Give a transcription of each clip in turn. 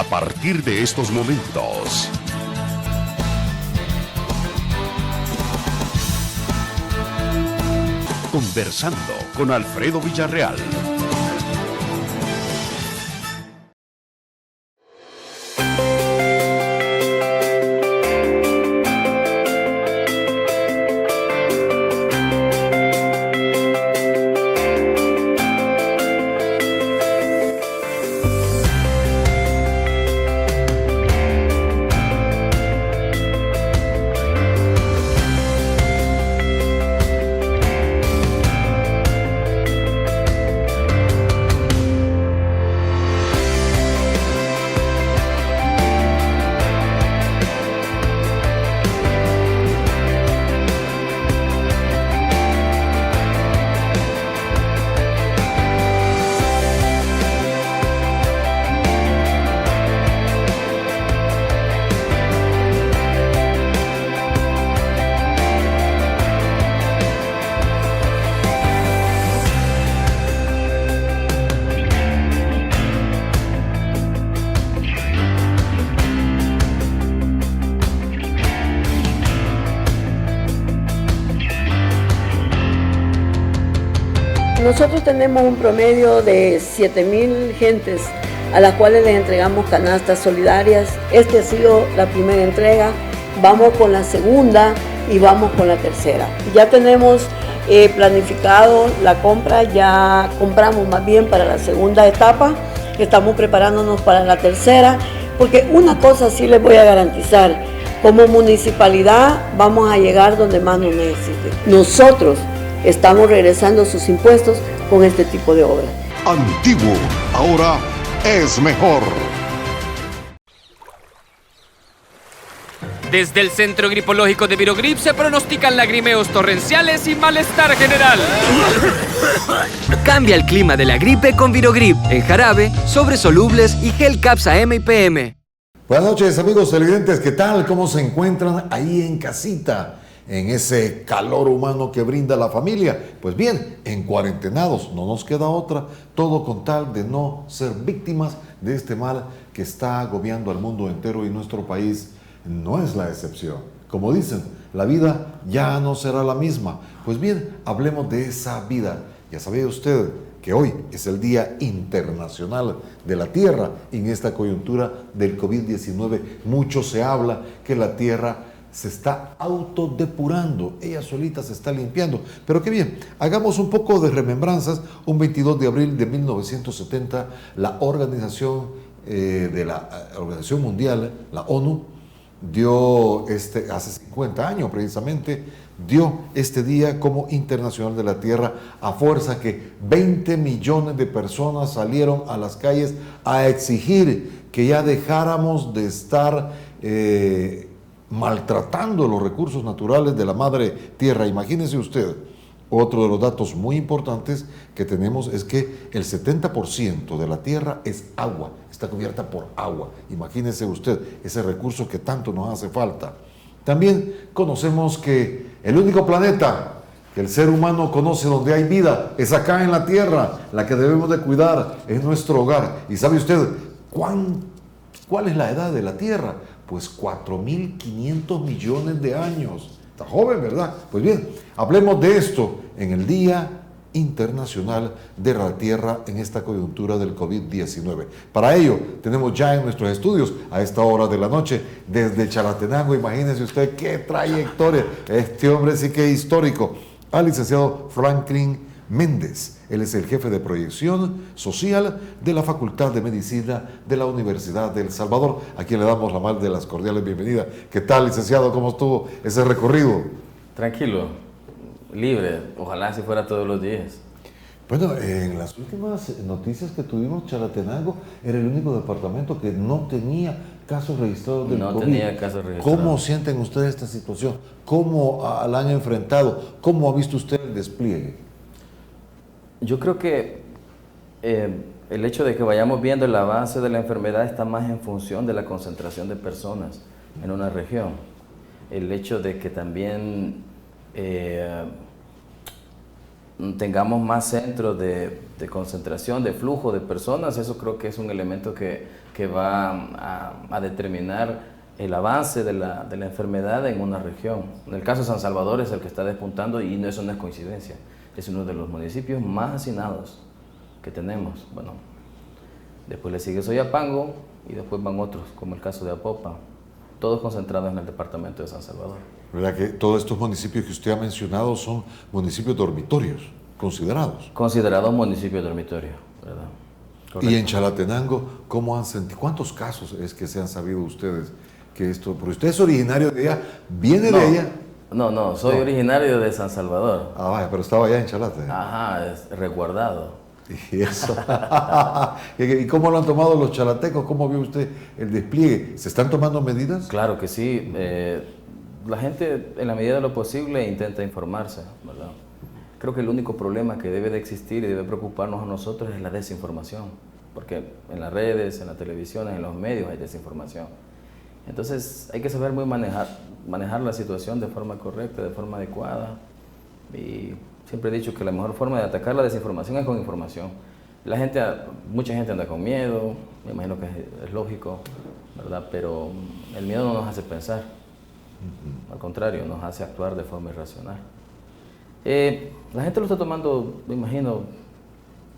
a partir de estos momentos. Conversando con Alfredo Villarreal. Nosotros tenemos un promedio de 7,000 gentes a las cuales les entregamos canastas solidarias. Esta ha sido la primera entrega, vamos con la segunda y vamos con la tercera. Ya tenemos planificado la compra, ya compramos más bien para la segunda etapa, estamos preparándonos para la tercera, porque una cosa sí les voy a garantizar, como municipalidad vamos a llegar donde más nos necesiten. Nosotros estamos regresando sus impuestos con este tipo de obras. Antiguo, ahora es mejor. Desde el Centro Gripológico de Virogrip se pronostican lagrimeos torrenciales y malestar general. Cambia el clima de la gripe con Virogrip, en jarabe, sobres solubles y gel Capsa M y PM. Buenas noches, amigos televidentes, ¿qué tal? ¿Cómo se encuentran ahí en casita? En ese calor humano que brinda la familia. Pues bien, en cuarentenados, no nos queda otra, todo con tal de no ser víctimas de este mal que está agobiando al mundo entero, y nuestro país no es la excepción. Como dicen, la vida ya no será la misma. Pues bien, hablemos de esa vida. Ya sabía usted que hoy es el Día Internacional de la Tierra. En esta coyuntura del COVID-19 mucho se habla que la Tierra se está autodepurando, ella solita se está limpiando. Pero qué bien, hagamos un poco de remembranzas. Un 22 de abril de 1970, la Organización Mundial, la ONU, dio hace 50 años precisamente, dio este día como Internacional de la Tierra, a fuerza que 20 millones de personas salieron a las calles a exigir que ya dejáramos de estar maltratando los recursos naturales de la madre tierra. Imagínense usted, otro de los datos muy importantes que tenemos es que el 70% de la tierra es agua, está cubierta por agua. Imagínense usted ese recurso que tanto nos hace falta. También conocemos que el único planeta que el ser humano conoce donde hay vida es acá en la tierra, la que debemos de cuidar, es nuestro hogar. ¿Y sabe usted cuál es la edad de la tierra? Pues 4.500 millones de años. Está joven, ¿verdad? Pues bien, hablemos de esto en el Día Internacional de la Tierra en esta coyuntura del COVID-19. Para ello, tenemos ya en nuestros estudios, a esta hora de la noche, desde Chalatenango, imagínense usted qué trayectoria, este hombre sí que es histórico, al licenciado Franklin Méndez. Él es el jefe de proyección social de la Facultad de Medicina de la Universidad de El Salvador, a quien le damos la más de las cordiales bienvenidas. ¿Qué tal, licenciado? ¿Cómo estuvo ese recorrido? Tranquilo, libre, ojalá si fuera todos los días. Bueno, en las últimas noticias que tuvimos, Chalatenango era el único departamento que no tenía casos registrados del COVID. No tenía casos registrados. ¿Cómo sienten ustedes esta situación? ¿Cómo la han enfrentado? ¿Cómo ha visto usted el despliegue? Yo creo que el hecho de que vayamos viendo el avance de la enfermedad está más en función de la concentración de personas en una región. El hecho de que también tengamos más centros de concentración, de flujo de personas, eso creo que es un elemento que va a determinar el avance de la enfermedad en una región. En el caso de San Salvador es el que está despuntando y eso no es coincidencia, es uno de los municipios más hacinados que tenemos. Bueno, después le sigue Soyapango y después van otros, como el caso de Apopa, todos concentrados en el departamento de San Salvador. ¿Verdad que todos estos municipios que usted ha mencionado son municipios dormitorios, considerados? Considerados municipios dormitorios, ¿verdad? Correcto. Y en Chalatenango, ¿cómo han sentido? ¿Cuántos casos es que se han sabido ustedes que esto? Porque usted es originario de allá, viene de allá. No, soy originario de San Salvador. Ah, vaya, pero estaba allá en Chalate. Ajá, es resguardado. Y eso. ¿Y cómo lo han tomado los chalatecos? ¿Cómo vio usted el despliegue? ¿Se están tomando medidas? Claro que sí. La gente, en la medida de lo posible, intenta informarse, ¿verdad? Creo que el único problema que debe de existir y debe preocuparnos a nosotros es la desinformación, porque en las redes, en la televisión, en los medios hay desinformación. Entonces hay que saber manejar la situación de forma correcta, de forma adecuada. Y siempre he dicho que la mejor forma de atacar la desinformación es con información. Mucha gente anda con miedo, me imagino que es lógico, ¿verdad? Pero el miedo no nos hace pensar, al contrario, nos hace actuar de forma irracional. La gente lo está tomando, me imagino,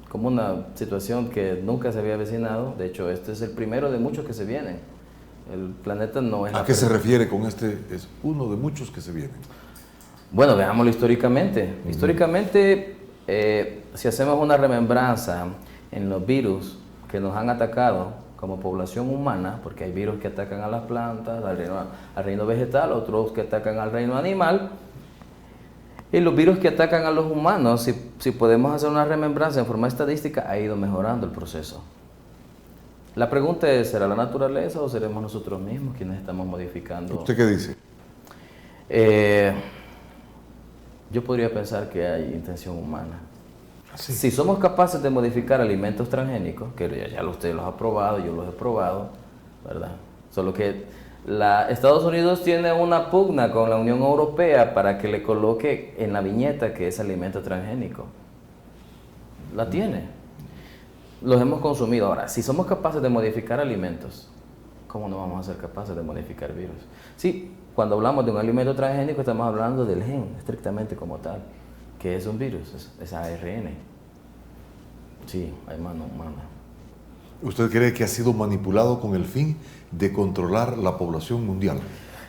como una situación que nunca se había avecinado. De hecho, este es el primero de muchos que se vienen. El planeta no es... ¿A qué se refiere con este? Es uno de muchos que se vienen. Bueno, veámoslo históricamente. Históricamente, si hacemos una remembranza en los virus que nos han atacado como población humana, porque hay virus que atacan a las plantas, al reino vegetal, otros que atacan al reino animal, y los virus que atacan a los humanos, si podemos hacer una remembranza en forma estadística, ha ido mejorando el proceso. La pregunta es, ¿será la naturaleza o seremos nosotros mismos quienes estamos modificando? ¿Usted qué dice? Yo podría pensar que hay intención humana. ¿Sí? Si somos capaces de modificar alimentos transgénicos, que ya usted los ha probado, yo los he probado, ¿verdad? Solo que Estados Unidos tiene una pugna con la Unión Europea para que le coloque en la viñeta que es alimento transgénico. La tiene. Los hemos consumido. Ahora, si somos capaces de modificar alimentos, ¿cómo no vamos a ser capaces de modificar virus? Sí, cuando hablamos de un alimento transgénico estamos hablando del gen, estrictamente como tal, que es un virus, es ARN. Sí, hay mano humana. ¿Usted cree que ha sido manipulado con el fin de controlar la población mundial?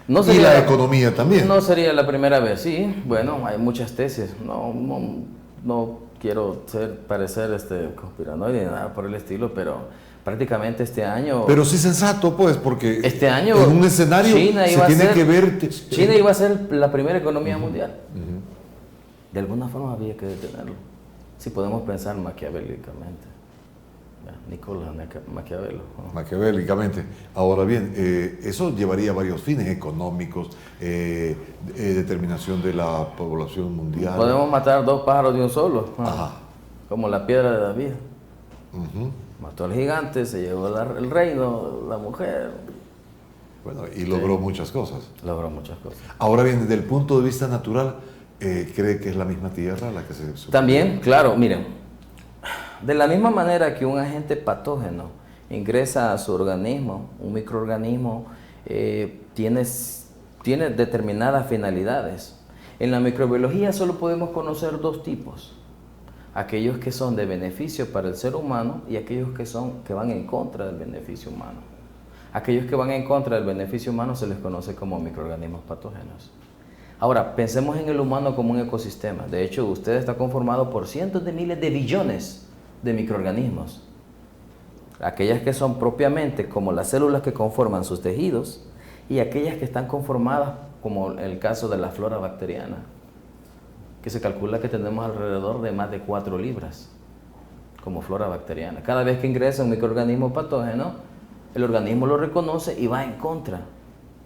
No y la economía también. No sería la primera vez, sí. Bueno, hay muchas tesis. No quiero parecer conspiranoide ni nada por el estilo, pero prácticamente este año... Pero sí sensato, pues, porque este año en un escenario China se tiene que ver... China iba a ser la primera economía mundial. De alguna forma había que detenerlo. Si podemos pensar maquiavélicamente. Nicolás Maquiavelo. Maquiavélicamente. Ahora bien, eso llevaría varios fines económicos, determinación de la población mundial. Podemos matar dos pájaros de un solo, Ajá. como la piedra de David. Mató al gigante, se llevó el reino, la mujer. Bueno, y logró muchas cosas. Logró muchas cosas. Ahora bien, desde el punto de vista natural, ¿cree que es la misma tierra la que se... También, claro, miren. De la misma manera que un agente patógeno ingresa a su organismo, un microorganismo tiene determinadas finalidades. En la microbiología solo podemos conocer dos tipos: aquellos que son de beneficio para el ser humano y aquellos que van en contra del beneficio humano. Aquellos que van en contra del beneficio humano se les conoce como microorganismos patógenos. Ahora, pensemos en el humano como un ecosistema. De hecho, usted está conformado por cientos de miles de billones de microorganismos. Aquellas que son propiamente como las células que conforman sus tejidos y aquellas que están conformadas como el caso de la flora bacteriana, que se calcula que tenemos alrededor de más de 4 libras como flora bacteriana. Cada vez que ingresa un microorganismo patógeno, el organismo lo reconoce y va en contra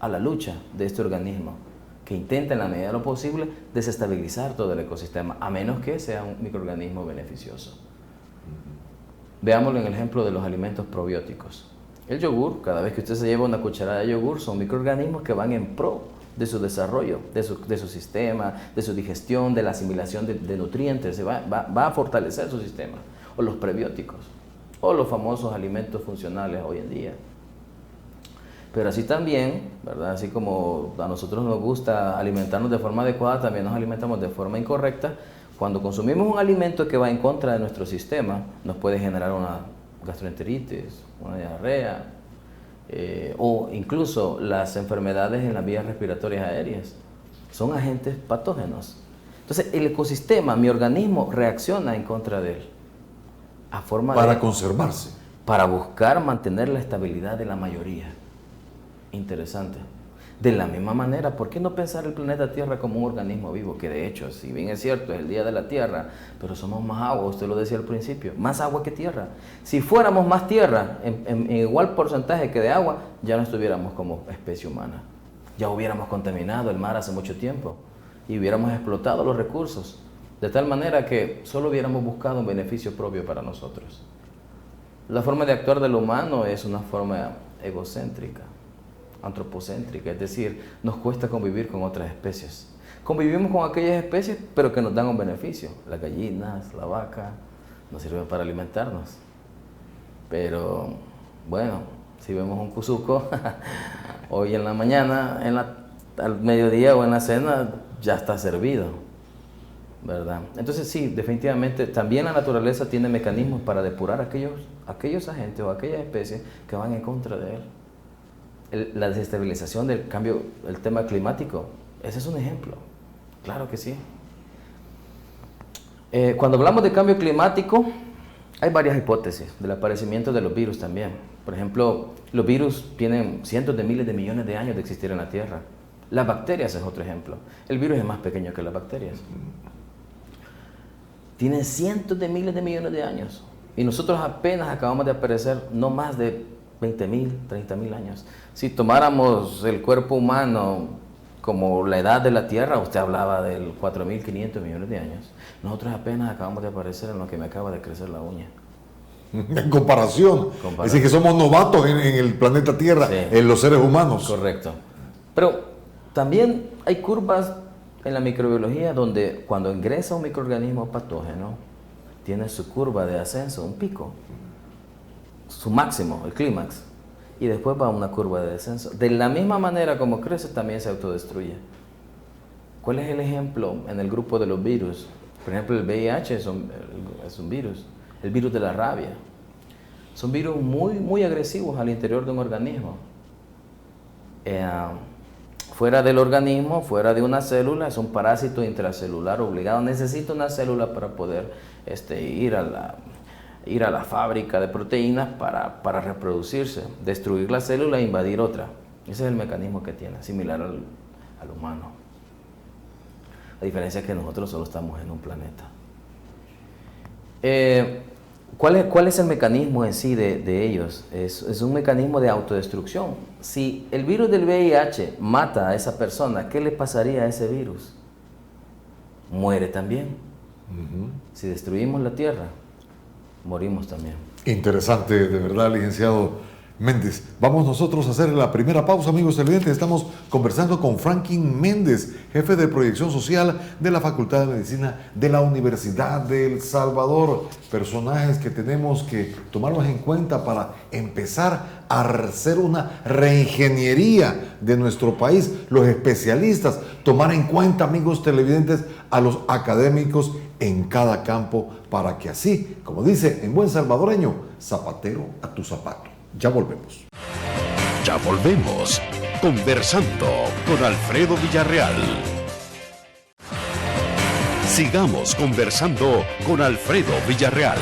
a la lucha de este organismo, que intenta en la medida de lo posible desestabilizar todo el ecosistema, a menos que sea un microorganismo beneficioso. Veámoslo en el ejemplo de los alimentos probióticos. El yogur, cada vez que usted se lleva una cucharada de yogur, son microorganismos que van en pro de su desarrollo, de su sistema, de su digestión, de la asimilación de nutrientes, va a fortalecer su sistema. o los prebióticos, o los famosos alimentos funcionales hoy en día. Pero así también, ¿verdad? Así como a nosotros nos gusta alimentarnos de forma adecuada, también nos alimentamos de forma incorrecta. Cuando consumimos un alimento que va en contra de nuestro sistema, nos puede generar una gastroenteritis, una diarrea, o incluso las enfermedades en las vías respiratorias aéreas. Son agentes patógenos. Entonces, el ecosistema, mi organismo, reacciona en contra de él. A forma Para conservarse. Para buscar mantener la estabilidad de la mayoría. Interesante. De la misma manera, ¿por qué no pensar el planeta Tierra como un organismo vivo? Que de hecho, si bien es cierto, es el día de la Tierra, pero somos más agua, usted lo decía al principio, más agua que tierra. Si fuéramos más tierra, en igual porcentaje que de agua, ya no estuviéramos como especie humana. Ya hubiéramos contaminado el mar hace mucho tiempo y hubiéramos explotado los recursos, de tal manera que solo hubiéramos buscado un beneficio propio para nosotros. La forma de actuar del humano es una forma egocéntrica, antropocéntrica, es decir, nos cuesta convivir con otras especies. Convivimos con aquellas especies, pero que nos dan un beneficio. Las gallinas, la vaca, nos sirven para alimentarnos. Pero, bueno, si vemos un cuzuco, hoy en la mañana, al mediodía o en la cena, ya está servido, ¿verdad? Entonces sí, definitivamente, también la naturaleza tiene mecanismos para depurar aquellos agentes o aquellas especies que van en contra de él. La desestabilización del cambio, el tema climático, ese es un ejemplo, claro que sí. Cuando hablamos de cambio climático, hay varias hipótesis del aparecimiento de los virus también. Por ejemplo, los virus tienen cientos de miles de millones de años de existir en la Tierra. Las bacterias es otro ejemplo. El virus es más pequeño que las bacterias. Tienen cientos de miles de millones de años. Y nosotros apenas acabamos de aparecer no más de 20.000, 30.000 años. Si tomáramos el cuerpo humano como la edad de la Tierra, usted hablaba del 4.500 millones de años. Nosotros apenas acabamos de aparecer en lo que me acaba de crecer la uña. En comparación. Es decir, que somos novatos en el planeta Tierra, sí, en los seres humanos. Correcto. Pero también hay curvas en la microbiología donde cuando ingresa un microorganismo patógeno, tiene su curva de ascenso, un pico, su máximo, el clímax, y después va a una curva de descenso. De la misma manera como crece, también se autodestruye. ¿Cuál es el ejemplo en el grupo de los virus? Por ejemplo, el VIH es un virus, el virus de la rabia. Son virus muy agresivos al interior de un organismo. Fuera del organismo, fuera de una célula, es un parásito intracelular obligado. Necesita una célula para poder ir a la fábrica de proteínas para reproducirse, destruir la célula e invadir otra. Ese es el mecanismo que tiene, similar al humano. La diferencia es que nosotros solo estamos en un planeta. ¿Cuál es el mecanismo en sí de ellos? Es un mecanismo de autodestrucción. Si el virus del VIH mata a esa persona, ¿qué le pasaría a ese virus? Muere también. Si destruimos la Tierra, morimos también. Interesante, de verdad, licenciado Méndez. Vamos nosotros a hacer la primera pausa, amigos televidentes. Estamos conversando con Franklin Méndez, jefe de proyección social de la Facultad de Medicina de la Universidad de El Salvador. Personajes que tenemos que tomarlos en cuenta para empezar a hacer una reingeniería de nuestro país. Los especialistas, tomar en cuenta, amigos televidentes, a los académicos en cada campo para que así, como dice en buen salvadoreño, zapatero a tu zapato. Ya volvemos. Ya volvemos. Conversando con Alfredo Villarreal. Sigamos conversando con Alfredo Villarreal.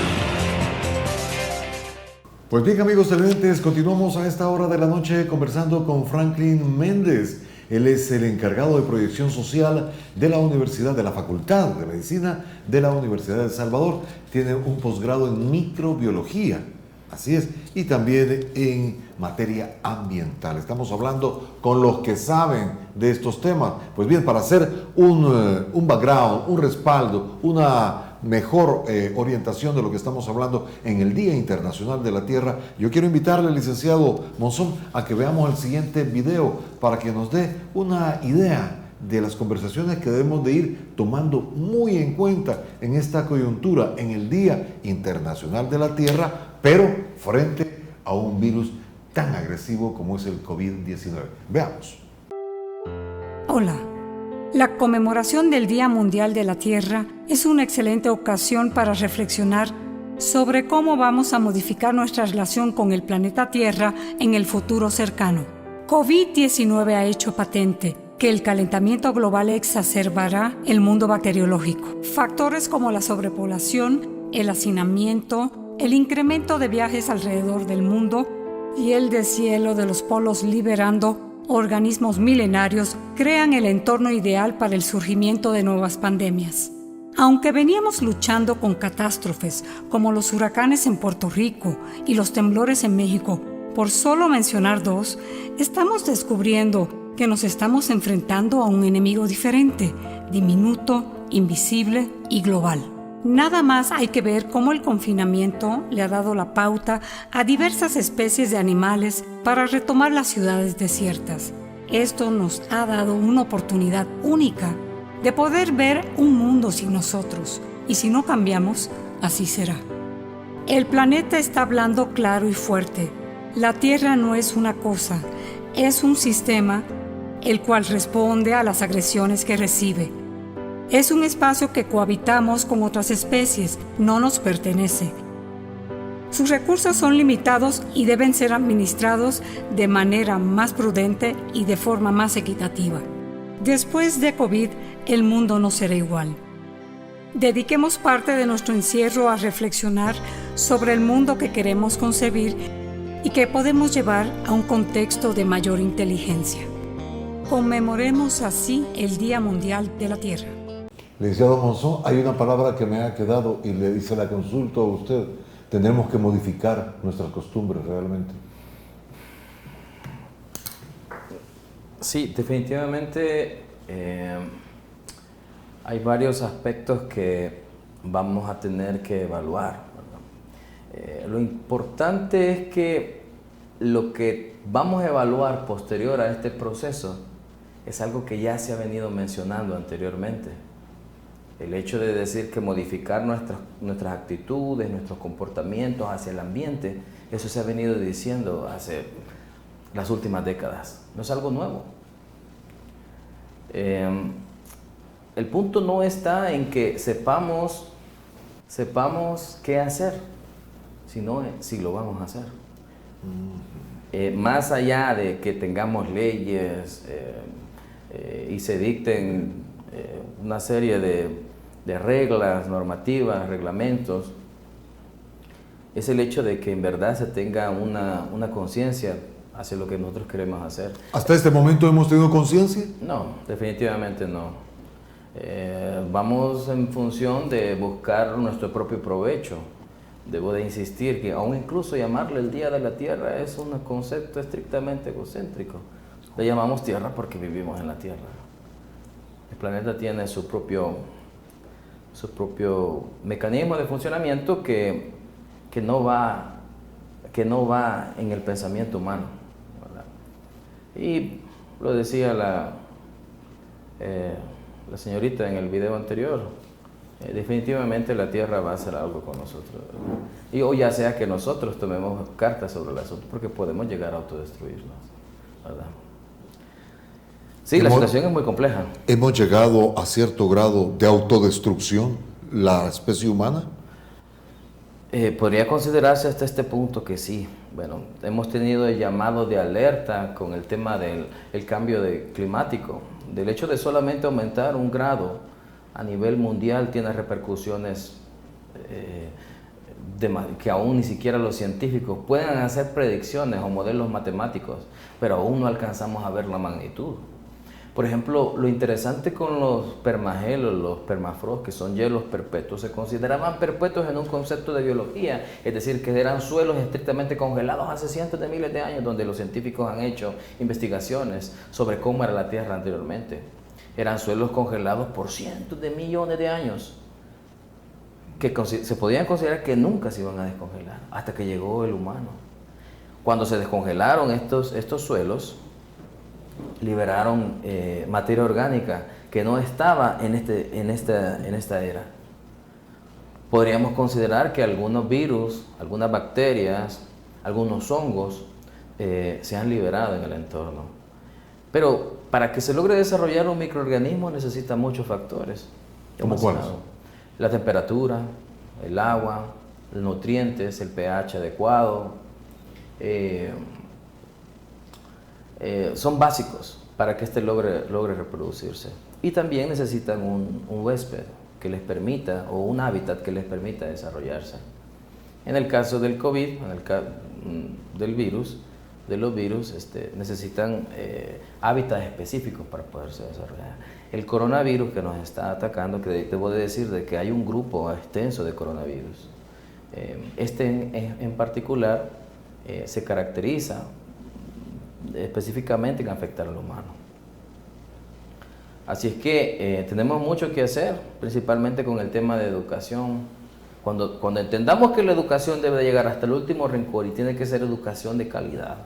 Pues bien, amigos televidentes, continuamos a esta hora de la noche conversando con Franklin Méndez. Él es el encargado de proyección social de la Universidad, de la Facultad de Medicina de la Universidad de El Salvador. Tiene un posgrado en microbiología. Así es, y también en materia ambiental. Estamos hablando con los que saben de estos temas. Pues bien, para hacer un background, un respaldo, una mejor orientación de lo que estamos hablando en el Día Internacional de la Tierra, yo quiero invitarle al licenciado Monzón a que veamos el siguiente video para que nos dé una idea de las conversaciones que debemos de ir tomando muy en cuenta en esta coyuntura, en el Día Internacional de la Tierra, pero frente a un virus tan agresivo como es el COVID-19. Veamos. Hola. La conmemoración del Día Mundial de la Tierra es una excelente ocasión para reflexionar sobre cómo vamos a modificar nuestra relación con el planeta Tierra en el futuro cercano. COVID-19 ha hecho patente que el calentamiento global exacerbará el mundo bacteriológico. Factores como la sobrepoblación, el hacinamiento, el incremento de viajes alrededor del mundo y el deshielo de los polos liberando organismos milenarios crean el entorno ideal para el surgimiento de nuevas pandemias. Aunque veníamos luchando con catástrofes como los huracanes en Puerto Rico y los temblores en México, por solo mencionar dos, estamos descubriendo que nos estamos enfrentando a un enemigo diferente, diminuto, invisible y global. Nada más hay que ver cómo el confinamiento le ha dado la pauta a diversas especies de animales para retomar las ciudades desiertas. Esto nos ha dado una oportunidad única de poder ver un mundo sin nosotros, y si no cambiamos, así será. El planeta está hablando claro y fuerte. La Tierra no es una cosa, es un sistema el cual responde a las agresiones que recibe. Es un espacio que cohabitamos con otras especies, no nos pertenece. Sus recursos son limitados y deben ser administrados de manera más prudente y de forma más equitativa. Después de COVID, el mundo no será igual. Dediquemos parte de nuestro encierro a reflexionar sobre el mundo que queremos concebir y que podemos llevar a un contexto de mayor inteligencia. Conmemoremos así el Día Mundial de la Tierra. Licenciado Monzón, hay una palabra que me ha quedado y le hice la consulta a usted. Tenemos que modificar nuestras costumbres realmente. Sí, definitivamente hay varios aspectos que vamos a tener que evaluar, ¿verdad? Lo importante es que lo que vamos a evaluar posterior a este proceso es algo que ya se ha venido mencionando anteriormente. El hecho de decir que modificar nuestras actitudes, nuestros comportamientos hacia el ambiente, eso se ha venido diciendo hace las últimas décadas. No es algo nuevo. El punto no está en que sepamos qué hacer, sino si lo vamos a hacer. Más allá de que tengamos leyes y se dicten una serie de reglas, normativas, reglamentos, es el hecho de que en verdad se tenga una conciencia hacia lo que nosotros queremos hacer. ¿Hasta este momento hemos tenido conciencia? No, definitivamente no. Vamos en función de buscar nuestro propio provecho. Debo de insistir que aún incluso llamarle el Día de la Tierra es un concepto estrictamente egocéntrico. Le llamamos Tierra porque vivimos en la Tierra. El planeta tiene su propio mecanismo de funcionamiento que no va en el pensamiento humano, ¿verdad? Y lo decía la señorita en el video anterior, definitivamente la Tierra va a hacer algo con nosotros, ¿verdad? Y o ya sea que nosotros tomemos cartas sobre el asunto, porque podemos llegar a autodestruirnos, ¿verdad? Sí, la situación es muy compleja. ¿Hemos llegado a cierto grado de autodestrucción la especie humana? Podría considerarse hasta este punto que sí. Bueno, hemos tenido el llamado de alerta con el tema del cambio climático. Del hecho de solamente aumentar 1 grado a nivel mundial tiene repercusiones que aún ni siquiera los científicos pueden hacer predicciones o modelos matemáticos, pero aún no alcanzamos a ver la magnitud. Por ejemplo, lo interesante con los permagelos, los permafrost, que son hielos perpetuos, se consideraban perpetuos en un concepto de biología, es decir, que eran suelos estrictamente congelados hace cientos de miles de años, donde los científicos han hecho investigaciones sobre cómo era la Tierra anteriormente. Eran suelos congelados por cientos de millones de años, que se podían considerar que nunca se iban a descongelar, hasta que llegó el humano. Cuando se descongelaron estos suelos, liberaron materia orgánica que no estaba en esta era. Podríamos considerar que algunos virus, algunas bacterias, algunos hongos se han liberado en el entorno. Pero para que se logre desarrollar un microorganismo necesita muchos factores. ¿Cómo cuáles? La temperatura, el agua, los nutrientes, el pH adecuado. Son básicos para que éste logre reproducirse. Y también necesitan un huésped que les permita, o un hábitat que les permita desarrollarse. En el caso del COVID, en el caso de los virus, necesitan hábitats específicos para poderse desarrollar. El coronavirus que nos está atacando, que debo de decir de que hay un grupo extenso de coronavirus. En particular se caracteriza específicamente en afectar al humano. Así es que tenemos mucho que hacer, principalmente con el tema de educación. Cuando entendamos que la educación debe de llegar hasta el último rincón y tiene que ser educación de calidad,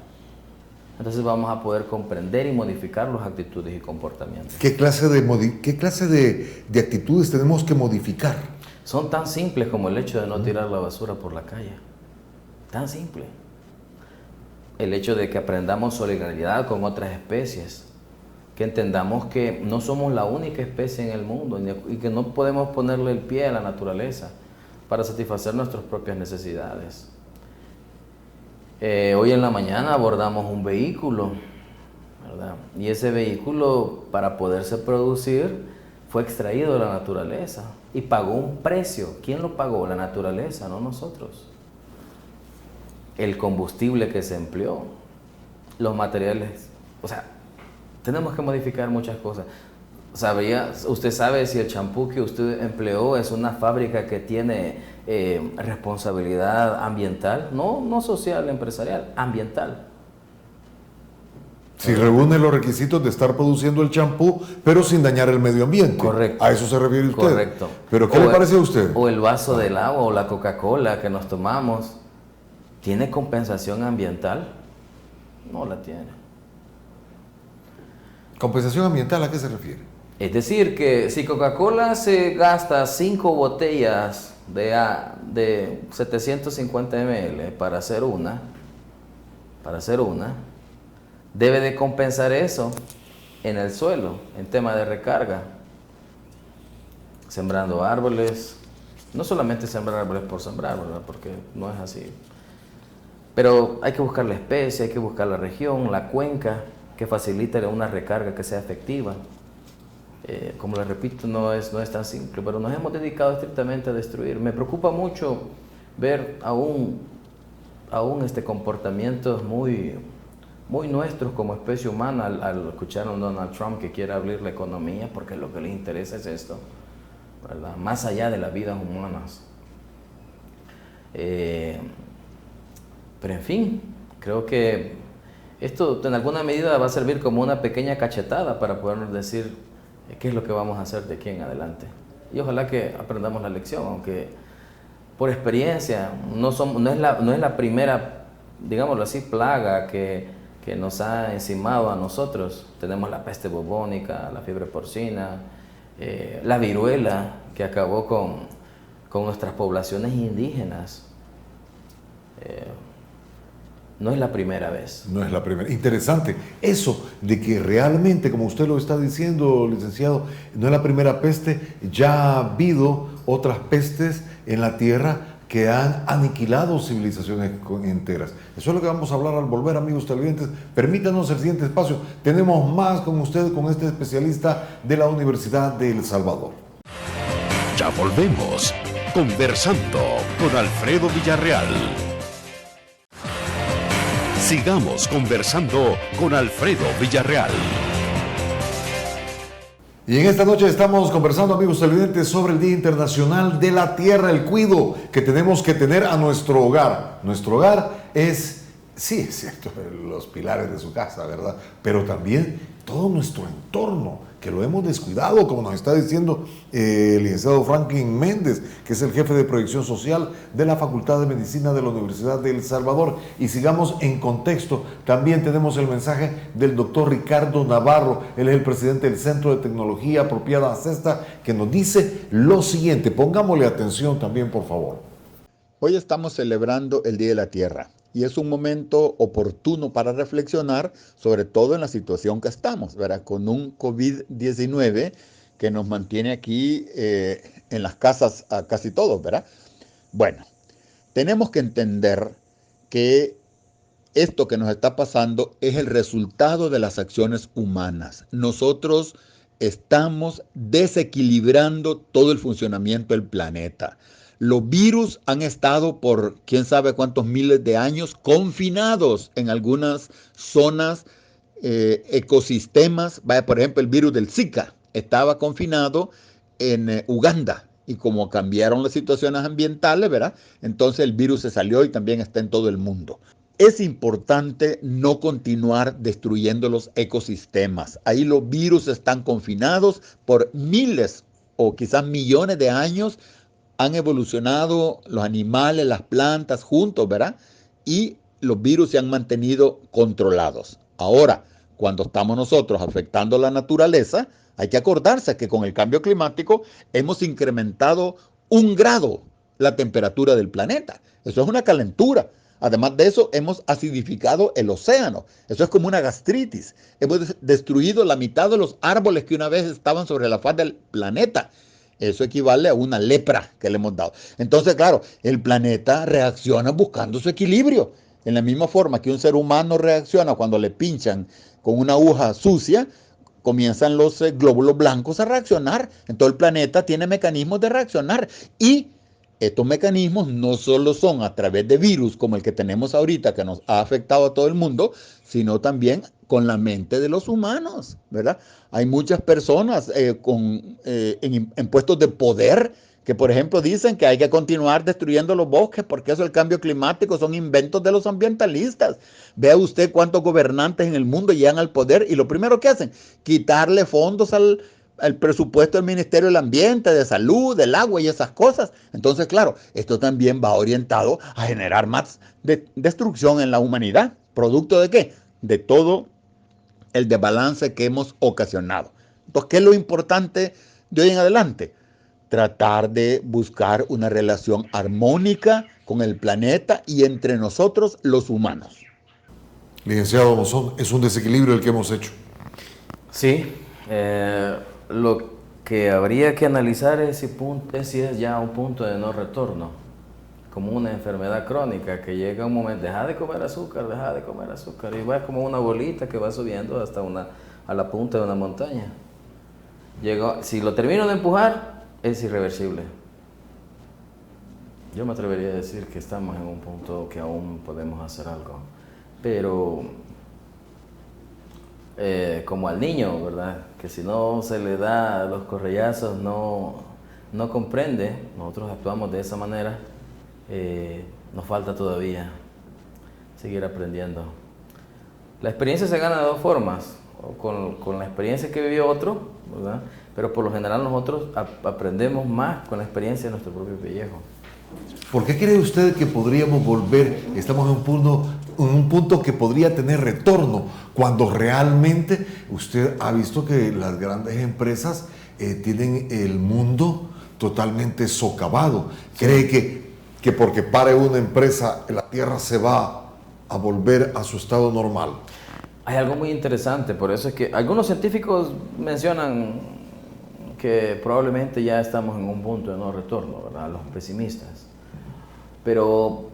entonces vamos a poder comprender y modificar las actitudes y comportamientos. ¿Qué clase de actitudes tenemos que modificar? Son tan simples como el hecho de no tirar la basura por la calle. Tan simple. El hecho de que aprendamos solidaridad con otras especies, que entendamos que no somos la única especie en el mundo y que no podemos ponerle el pie a la naturaleza para satisfacer nuestras propias necesidades. Hoy en la mañana abordamos un vehículo, ¿verdad? Y ese vehículo, para poderse producir, fue extraído de la naturaleza y pagó un precio. ¿Quién lo pagó? La naturaleza, no nosotros. El combustible que se empleó, los materiales, o sea, tenemos que modificar muchas cosas. ¿Usted sabe si el champú que usted empleó es una fábrica que tiene responsabilidad ambiental? No social, empresarial, ambiental. Si reúne los requisitos de estar produciendo el champú, pero sin dañar el medio ambiente. Correcto. A eso se refiere usted. Correcto. ¿Pero qué le parece a usted? O el vaso del agua o la Coca-Cola que nos tomamos, ¿tiene compensación ambiental? No la tiene. ¿Compensación ambiental a qué se refiere? Es decir, que si Coca-Cola se gasta 5 botellas de 750 ml para hacer una, debe de compensar eso en el suelo, en tema de recarga, sembrando árboles, no solamente sembrar árboles por sembrar, ¿verdad? Porque no es así. Pero hay que buscar la especie, hay que buscar la región, la cuenca, que facilite una recarga que sea efectiva. Como les repito, no es tan simple, pero nos hemos dedicado estrictamente a destruir. Me preocupa mucho ver aún comportamientos muy nuestros como especie humana al escuchar a un Donald Trump que quiere abrir la economía porque lo que le interesa es esto, ¿verdad? Más allá de las vidas humanas. Pero en fin, creo que esto en alguna medida va a servir como una pequeña cachetada para podernos decir qué es lo que vamos a hacer de aquí en adelante. Y ojalá que aprendamos la lección, aunque por experiencia no es la primera, digámoslo así, plaga que nos ha encimado a nosotros. Tenemos la peste bubónica, la fiebre porcina, la viruela que acabó con nuestras poblaciones indígenas. No es la primera vez. No es la primera. Interesante. Eso de que realmente, como usted lo está diciendo, licenciado, no es la primera peste. Ya ha habido otras pestes en la Tierra que han aniquilado civilizaciones enteras. Eso es lo que vamos a hablar al volver, amigos televidentes. Permítanos el siguiente espacio. Tenemos más con usted, con este especialista de la Universidad de El Salvador. Ya volvemos. Conversando con Alfredo Villarreal. Sigamos conversando con Alfredo Villarreal. Y en esta noche estamos conversando, amigos televidentes, sobre el Día Internacional de la Tierra, el cuidado que tenemos que tener a nuestro hogar. Nuestro hogar es, sí, es cierto, los pilares de su casa, ¿verdad? Pero también todo nuestro entorno que lo hemos descuidado, como nos está diciendo el licenciado Franklin Méndez, que es el jefe de proyección social de la Facultad de Medicina de la Universidad de El Salvador. Y sigamos en contexto, también tenemos el mensaje del doctor Ricardo Navarro, él es el presidente del Centro de Tecnología Apropiada CESTA, que nos dice lo siguiente, pongámosle atención también, por favor. Hoy estamos celebrando el Día de la Tierra y es un momento oportuno para reflexionar, sobre todo en la situación que estamos, ¿verdad? Con un COVID-19 que nos mantiene aquí en las casas a casi todos, ¿verdad? Bueno, tenemos que entender que esto que nos está pasando es el resultado de las acciones humanas. Nosotros estamos desequilibrando todo el funcionamiento del planeta. Los virus han estado por quién sabe cuántos miles de años confinados en algunas zonas, ecosistemas. Vaya, por ejemplo, el virus del Zika estaba confinado en Uganda. Y como cambiaron las situaciones ambientales, ¿verdad? Entonces el virus se salió y también está en todo el mundo. Es importante no continuar destruyendo los ecosistemas. Ahí los virus están confinados por miles o quizás millones de años. Han evolucionado los animales, las plantas juntos, ¿verdad? Y los virus se han mantenido controlados. Ahora, cuando estamos nosotros afectando la naturaleza, hay que acordarse que con el cambio climático hemos incrementado 1 grado la temperatura del planeta. Eso es una calentura. Además de eso, hemos acidificado el océano. Eso es como una gastritis. Hemos destruido la mitad de los árboles que una vez estaban sobre la faz del planeta. Eso equivale a una lepra que le hemos dado. Entonces, claro, el planeta reacciona buscando su equilibrio. En la misma forma que un ser humano reacciona cuando le pinchan con una aguja sucia, comienzan los glóbulos blancos a reaccionar. En todo el planeta tiene mecanismos de reaccionar. Y estos mecanismos no solo son a través de virus como el que tenemos ahorita, que nos ha afectado a todo el mundo, sino también con la mente de los humanos, ¿verdad? Hay muchas personas en puestos de poder que, por ejemplo, dicen que hay que continuar destruyendo los bosques porque eso, el cambio climático, son inventos de los ambientalistas. Vea usted cuántos gobernantes en el mundo llegan al poder y lo primero que hacen, quitarle fondos al presupuesto del Ministerio del Ambiente, de Salud, del Agua y esas cosas. Entonces, claro, esto también va orientado a generar más destrucción en la humanidad. ¿Producto de qué? De todo el desbalance que hemos ocasionado. Entonces, ¿qué es lo importante de hoy en adelante? Tratar de buscar una relación armónica con el planeta y entre nosotros los humanos. Licenciado Monzón, es un desequilibrio el que hemos hecho. Sí, lo que habría que analizar es si es ya un punto de no retorno, como una enfermedad crónica que llega un momento, deja de comer azúcar, y va como una bolita que va subiendo hasta a la punta de una montaña. Si lo termino de empujar, es irreversible. Yo me atrevería a decir que estamos en un punto que aún podemos hacer algo, pero como al niño, ¿verdad? Que si no se le da los correazos no comprende. Nosotros actuamos de esa manera. Nos falta todavía seguir aprendiendo. La experiencia se gana de dos formas, o con la experiencia que vivió otro, ¿verdad? Pero por lo general nosotros aprendemos más con la experiencia de nuestro propio pellejo. ¿Por qué cree usted que podríamos volver? Estamos en un punto que podría tener retorno, cuando realmente usted ha visto que las grandes empresas tienen el mundo totalmente socavado. ¿Cree que porque pare una empresa, la Tierra se va a volver a su estado normal? Hay algo muy interesante, por eso es que algunos científicos mencionan que probablemente ya estamos en un punto de no retorno, ¿verdad? Los pesimistas. Pero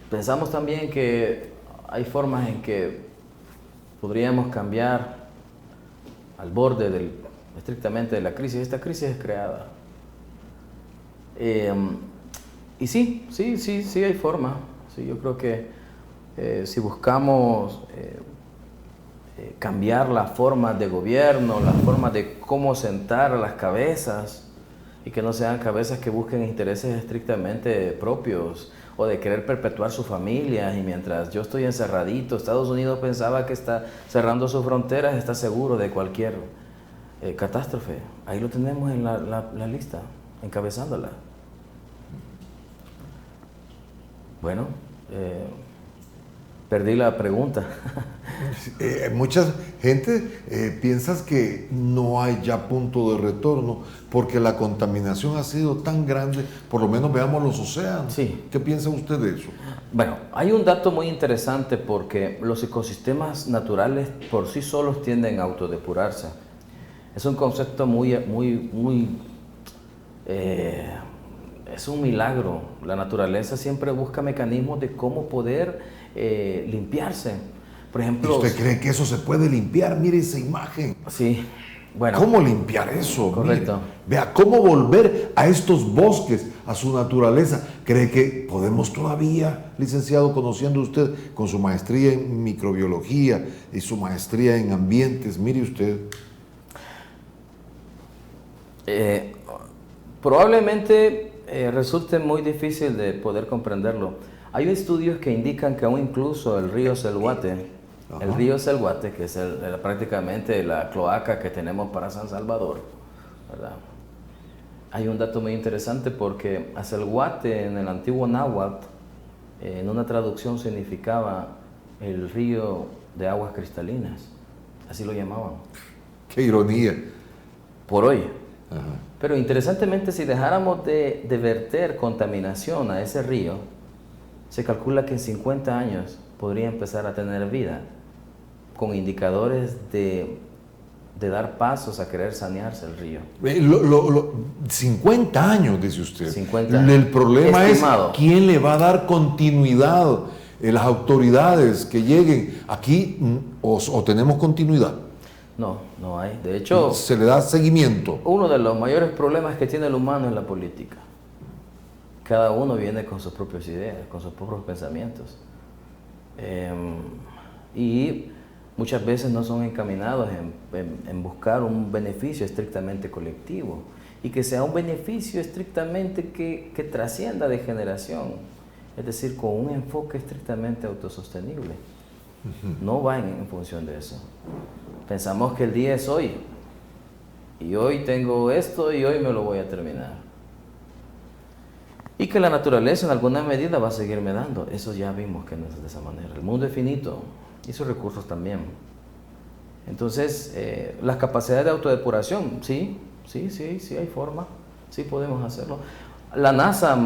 pensamos también que hay formas en que podríamos cambiar al borde estrictamente de la crisis. Esta crisis es creada. Y sí hay forma. Sí, yo creo que si buscamos cambiar la forma de gobierno, la forma de cómo sentar a las cabezas, y que no sean cabezas que busquen intereses estrictamente propios o de querer perpetuar su familia, y mientras yo estoy encerradito, Estados Unidos pensaba que está cerrando sus fronteras, está seguro de cualquier catástrofe. Ahí lo tenemos en la lista, encabezándola. Bueno, perdí la pregunta. Mucha gente piensa que no hay ya punto de retorno porque la contaminación ha sido tan grande, por lo menos veamos los océanos. Sí. ¿Qué piensa usted de eso? Bueno, hay un dato muy interesante porque los ecosistemas naturales por sí solos tienden a autodepurarse. Es un concepto es un milagro. La naturaleza siempre busca mecanismos de cómo poder limpiarse. Por ejemplo, ¿Usted cree que eso se puede limpiar? Mire esa imagen. Sí, bueno. ¿Cómo limpiar eso? Correcto. Mire, vea, ¿cómo volver a estos bosques, a su naturaleza? ¿Cree que podemos todavía, licenciado, conociendo usted con su maestría en microbiología y su maestría en ambientes, mire usted? Probablemente resulte muy difícil de poder comprenderlo. Hay estudios que indican que aún incluso el río Selhuate, que es prácticamente la cloaca que tenemos para San Salvador, ¿verdad? Hay un dato muy interesante porque a Selhuate en el antiguo náhuatl, en una traducción significaba el río de aguas cristalinas, así lo llamaban. ¡Qué ironía! Por hoy. Ajá. Pero interesantemente, si dejáramos de verter contaminación a ese río, se calcula que en 50 años podría empezar a tener vida, con indicadores de dar pasos a querer sanearse el río. 50 años, dice usted. 50 años. El problema Estimado. es quién le va a dar continuidad, las autoridades que lleguen aquí, o tenemos continuidad. No hay. De hecho, se le da seguimiento. Uno de los mayores problemas que tiene el humano es la política. Cada uno viene con sus propias ideas, con sus propios pensamientos. Y muchas veces no son encaminados en buscar un beneficio estrictamente colectivo y que sea un beneficio estrictamente que trascienda de generación, es decir, con un enfoque estrictamente autosostenible. No va en función de eso. Pensamos que el día es hoy, y hoy tengo esto y hoy me lo voy a terminar. Y que la naturaleza en alguna medida va a seguirme dando. Eso ya vimos que no es de esa manera. El mundo es finito y sus recursos también. Entonces, las capacidades de autodepuración, sí hay forma, sí podemos hacerlo. La NASA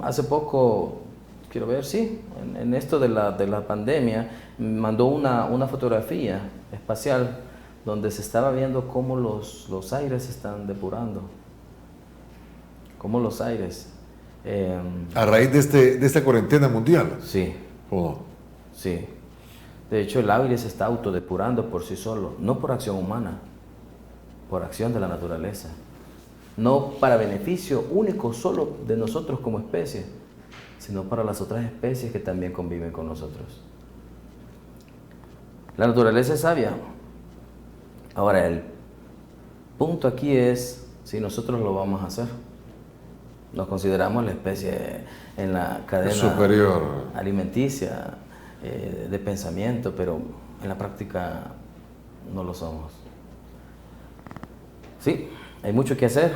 hace poco, quiero ver, en esto de la pandemia, mandó una fotografía espacial donde se estaba viendo cómo los aires se están depurando. Cómo los aires... a raíz de esta cuarentena mundial. Sí. ¿O no? Sí. De hecho, el aire se está autodepurando por sí solo, no por acción humana, por acción de la naturaleza. No para beneficio único solo de nosotros como especie, sino para las otras especies que también conviven con nosotros. La naturaleza es sabia. Ahora, el punto aquí es si nosotros lo vamos a hacer. Nos consideramos la especie en la cadena superior alimenticia, de pensamiento, pero en la práctica no lo somos. Sí, hay mucho que hacer.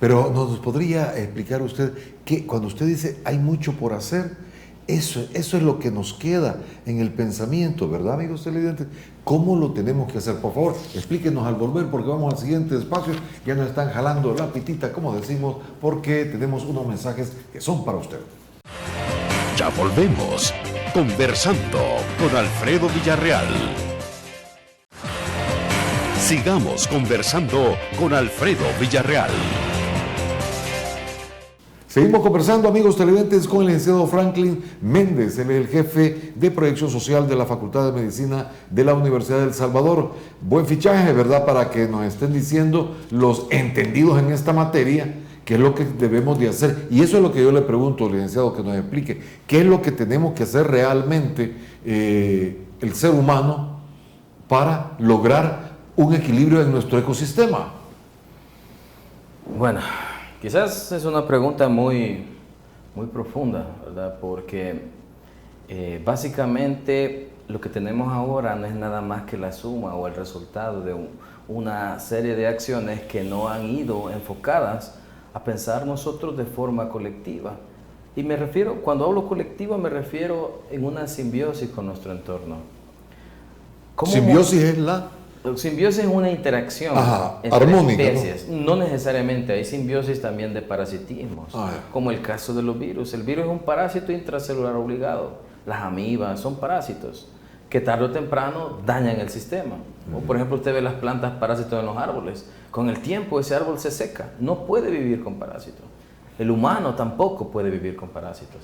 Pero ¿nos podría explicar usted que cuando usted dice hay mucho por hacer, eso es lo que nos queda en el pensamiento, ¿verdad, amigos televidentes? ¿Cómo lo tenemos que hacer? Por favor, explíquenos al volver, porque vamos al siguiente espacio. Ya nos están jalando la pitita, como decimos, porque tenemos unos mensajes que son para usted. Ya volvemos, conversando con Alfredo Villarreal. Sigamos conversando con Alfredo Villarreal. Seguimos conversando, amigos televidentes, con el licenciado Franklin Méndez. Él es el jefe de proyección social de la Facultad de Medicina de la Universidad de El Salvador. Buen fichaje, ¿verdad? Para que nos estén diciendo los entendidos en esta materia, qué es lo que debemos de hacer. Y eso es lo que yo le pregunto, licenciado, que nos explique. ¿Qué es lo que tenemos que hacer realmente el ser humano para lograr un equilibrio en nuestro ecosistema? Bueno, quizás es una pregunta muy muy profunda, ¿verdad? Porque básicamente lo que tenemos ahora no es nada más que la suma o el resultado de una serie de acciones que no han ido enfocadas a pensar nosotros de forma colectiva. Y me refiero, cuando hablo colectiva, me refiero en una simbiosis con nuestro entorno. Simbiosis es la... Simbiosis es una interacción entre armónica, especies. ¿No? No necesariamente, hay simbiosis también de parasitismos, como el caso de los virus. El virus es un parásito intracelular obligado. Las amibas son parásitos que tarde o temprano dañan el sistema. O por ejemplo, usted ve las plantas parásitos en los árboles. Con el tiempo ese árbol se seca, no puede vivir con parásitos. El humano tampoco puede vivir con parásitos.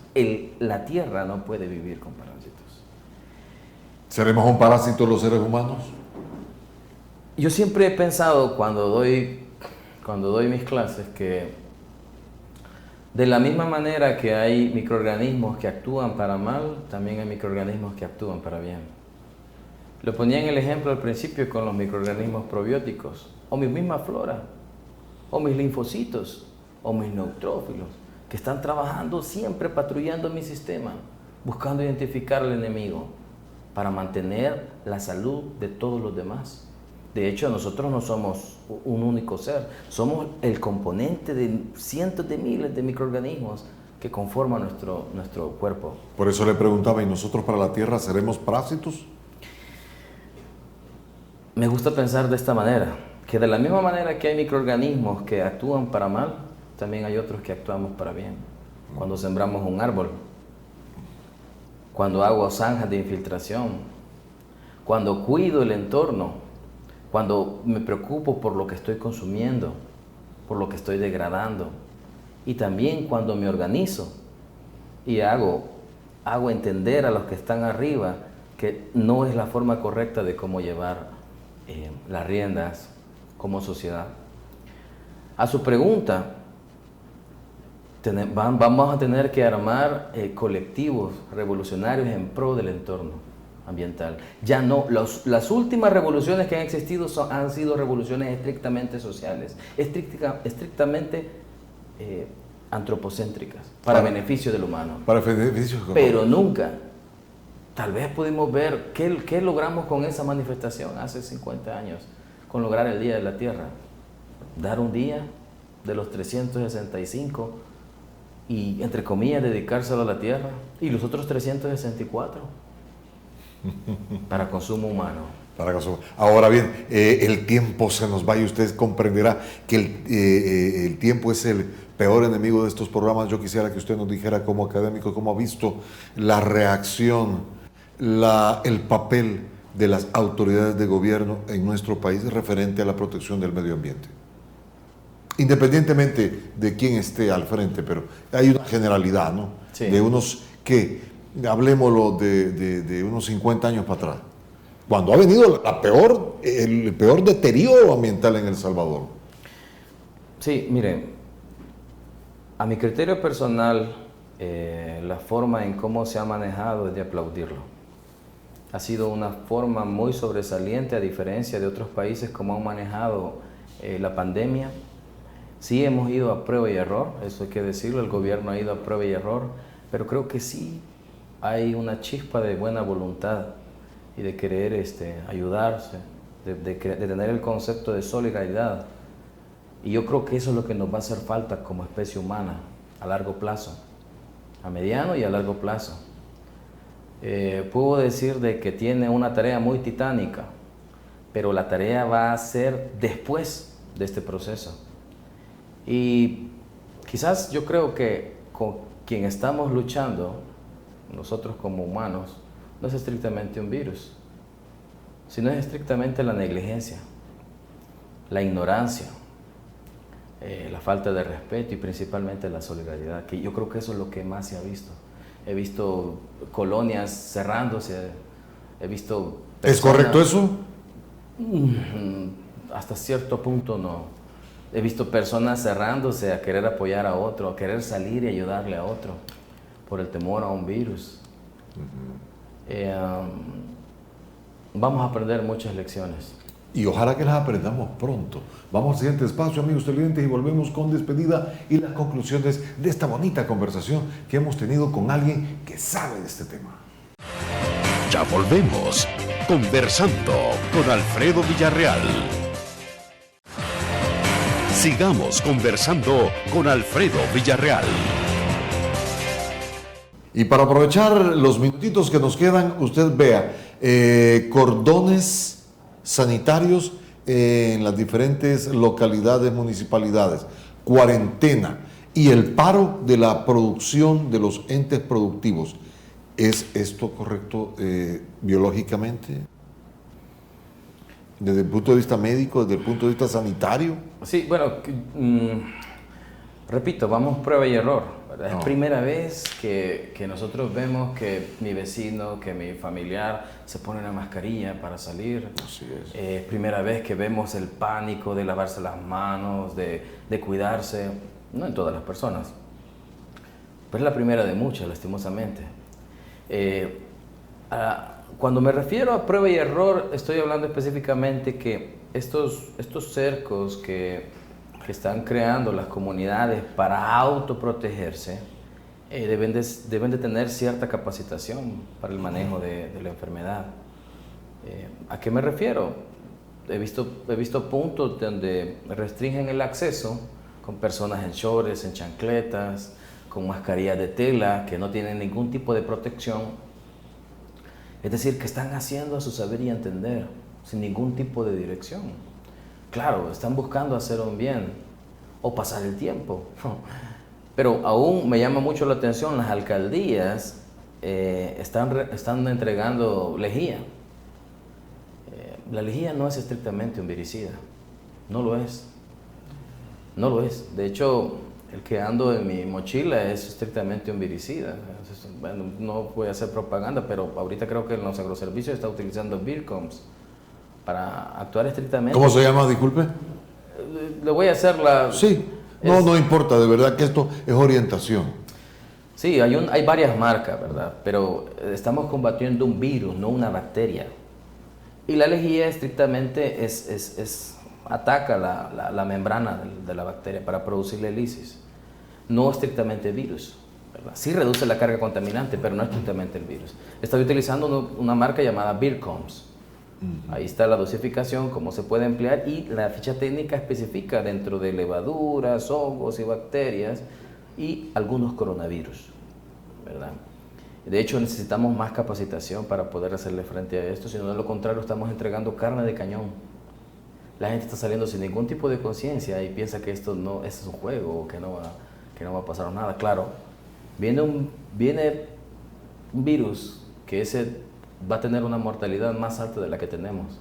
La tierra no puede vivir con parásitos. ¿Seremos un parásito los seres humanos? Yo siempre he pensado cuando doy mis clases que de la misma manera que hay microorganismos que actúan para mal, también hay microorganismos que actúan para bien. Lo ponía en el ejemplo al principio con los microorganismos probióticos, o mi misma flora, o mis linfocitos, o mis neutrófilos, que están trabajando siempre patrullando mi sistema, buscando identificar al enemigo para mantener la salud de todos los demás. De hecho, nosotros no somos un único ser, somos el componente de cientos de miles de microorganismos que conforman nuestro cuerpo. Por eso le preguntaba, ¿y nosotros para la Tierra seremos parásitos? Me gusta pensar de esta manera, que de la misma manera que hay microorganismos que actúan para mal, también hay otros que actuamos para bien. Cuando sembramos un árbol, cuando hago zanjas de infiltración, cuando cuido el entorno, cuando me preocupo por lo que estoy consumiendo, por lo que estoy degradando, y también cuando me organizo y hago entender a los que están arriba que no es la forma correcta de cómo llevar las riendas como sociedad. A su pregunta, vamos a tener que armar colectivos revolucionarios en pro del entorno ambiental. Ya no, las últimas revoluciones que han existido han sido revoluciones estrictamente sociales, estrictamente antropocéntricas, para beneficio del humano. Para beneficio del humano. Pero nunca, tal vez pudimos ver qué logramos con esa manifestación hace 50 años, con lograr el Día de la Tierra. Dar un día de los 365 y, entre comillas, dedicárselo a la Tierra, y los otros 364 para consumo humano. Ahora bien, el tiempo se nos va y usted comprenderá que el tiempo es el peor enemigo de estos programas. Yo quisiera que usted nos dijera como académico cómo ha visto la reacción, el papel de las autoridades de gobierno en nuestro país referente a la protección del medio ambiente. Independientemente de quién esté al frente, pero hay una generalidad, ¿no? Sí. De unos que... Hablemoslo de unos 50 años para atrás, cuando ha venido el peor deterioro ambiental en El Salvador. Sí, miren, a mi criterio personal, la forma en cómo se ha manejado es de aplaudirlo. Ha sido una forma muy sobresaliente a diferencia de otros países como han manejado la pandemia. Sí hemos ido a prueba y error, eso hay que decirlo, el gobierno ha ido a prueba y error, pero creo que sí hay una chispa de buena voluntad y de querer ayudarse, de tener el concepto de solidaridad. Y yo creo que eso es lo que nos va a hacer falta como especie humana a largo plazo, a mediano y a largo plazo. Puedo decir de que tiene una tarea muy titánica, pero la tarea va a ser después de este proceso. Y quizás yo creo que con quien estamos luchando, nosotros como humanos, no es estrictamente un virus, sino es estrictamente la negligencia, la ignorancia, la falta de respeto y principalmente la solidaridad, que yo creo que eso es lo que más se ha visto. He visto colonias cerrándose, he visto personas... ¿Es correcto eso? Hasta cierto punto no. He visto personas cerrándose a querer apoyar a otro, a querer salir y ayudarle a otro, por el temor a un virus. Vamos a aprender muchas lecciones. y ojalá que las aprendamos pronto. Vamos al siguiente espacio, amigos televidentes, y volvemos con despedida y las conclusiones de esta bonita conversación que hemos tenido con alguien que sabe de este tema. Ya volvemos, conversando con Alfredo Villarreal. Sigamos conversando con Alfredo Villarreal. Y para aprovechar los minutitos que nos quedan, usted vea cordones sanitarios en las diferentes localidades, municipalidades, cuarentena y el paro de la producción de los entes productivos. ¿Es esto correcto biológicamente? ¿Desde el punto de vista médico, desde el punto de vista sanitario? Sí, bueno, repito, vamos prueba y error, ¿verdad? No. Es primera vez que nosotros vemos que mi vecino, que mi familiar se pone una mascarilla para salir. Así es. Es primera vez que vemos el pánico de lavarse las manos, de cuidarse, no en todas las personas, pero es la primera de muchas, lastimosamente. Cuando me refiero a prueba y error, estoy hablando específicamente que estos cercos que están creando las comunidades para autoprotegerse deben de tener cierta capacitación para el manejo de la enfermedad. ¿A qué me refiero? He visto puntos donde restringen el acceso con personas en shorts, en chancletas, con mascarillas de tela que no tienen ningún tipo de protección. Es decir, que están haciendo a su saber y entender, sin ningún tipo de dirección. Claro, están buscando hacer un bien o pasar el tiempo. Pero aún me llama mucho la atención, las alcaldías están entregando lejía. La lejía no es estrictamente un viricida, no lo es. No lo es. De hecho, el que ando en mi mochila es estrictamente un viricida. Bueno, no voy a hacer propaganda, pero ahorita creo que en los agroservicios está utilizando Vircoms para actuar estrictamente. ¿Cómo se llama, disculpe? Le voy a hacer la... Sí, no importa, de verdad que esto es orientación. Sí, hay varias marcas, ¿verdad? Pero estamos combatiendo un virus, no una bacteria. Y la lejía estrictamente ataca la membrana de la bacteria para producir la lisis. No estrictamente virus, ¿verdad? Sí reduce la carga contaminante, pero no estrictamente el virus. Estoy utilizando una marca llamada Vircoms. Ahí está la dosificación, cómo se puede emplear, y la ficha técnica especifica dentro de levaduras, hongos y bacterias y algunos coronavirus, ¿verdad? De hecho, necesitamos más capacitación para poder hacerle frente a esto, sino de lo contrario estamos entregando carne de cañón. La gente está saliendo sin ningún tipo de conciencia y piensa que esto no es un juego o que no va a pasar nada. Claro, viene un virus que va a tener una mortalidad más alta de la que tenemos.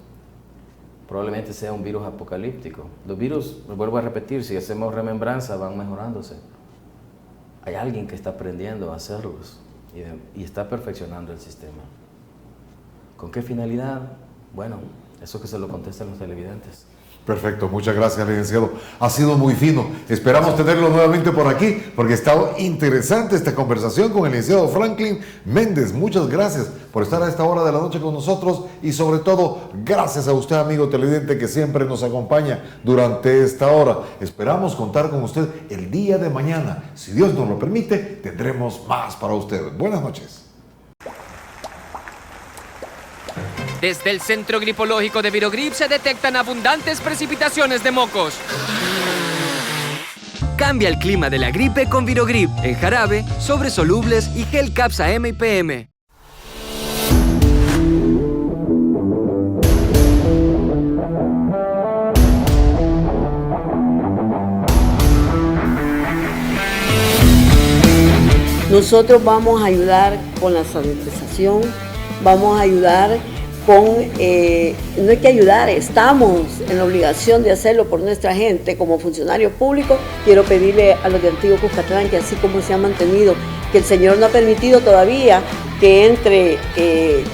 Probablemente sea un virus apocalíptico. Los virus, me vuelvo a repetir, si hacemos remembranza, van mejorándose. Hay alguien que está aprendiendo a hacerlos y está perfeccionando el sistema. ¿Con qué finalidad? Bueno, eso que se lo contestan los televidentes. Perfecto, muchas gracias, licenciado. Ha sido muy fino. Esperamos tenerlo nuevamente por aquí, porque ha estado interesante esta conversación con el licenciado Franklin Méndez. Muchas gracias por estar a esta hora de la noche con nosotros y sobre todo, gracias a usted, amigo televidente, que siempre nos acompaña durante esta hora. Esperamos contar con usted el día de mañana. Si Dios nos lo permite, tendremos más para usted. Buenas noches. Desde el Centro Gripológico de Virogrip se detectan abundantes precipitaciones de mocos. Cambia el clima de la gripe con Virogrip, en jarabe, sobres solubles y gel Capsa M y PM. Nosotros vamos a ayudar con la sanitización, vamos a ayudar no hay que ayudar, estamos en la obligación de hacerlo por nuestra gente. Como funcionarios públicos, quiero pedirle a los de Antiguo Cuscatlán que así como se ha mantenido, que el Señor no ha permitido todavía que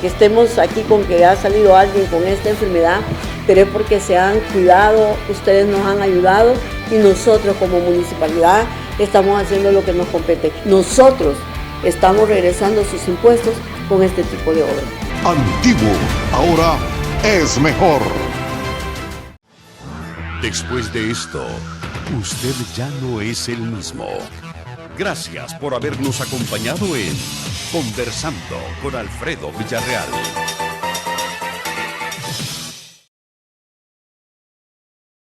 estemos aquí con que ha salido alguien con esta enfermedad, pero es porque se han cuidado, ustedes nos han ayudado y nosotros como municipalidad estamos haciendo lo que nos compete. Nosotros estamos regresando sus impuestos con este tipo de obras. Antiguo, ahora es mejor. Después de esto, usted ya no es el mismo. Gracias por habernos acompañado en Conversando con Alfredo Villarreal.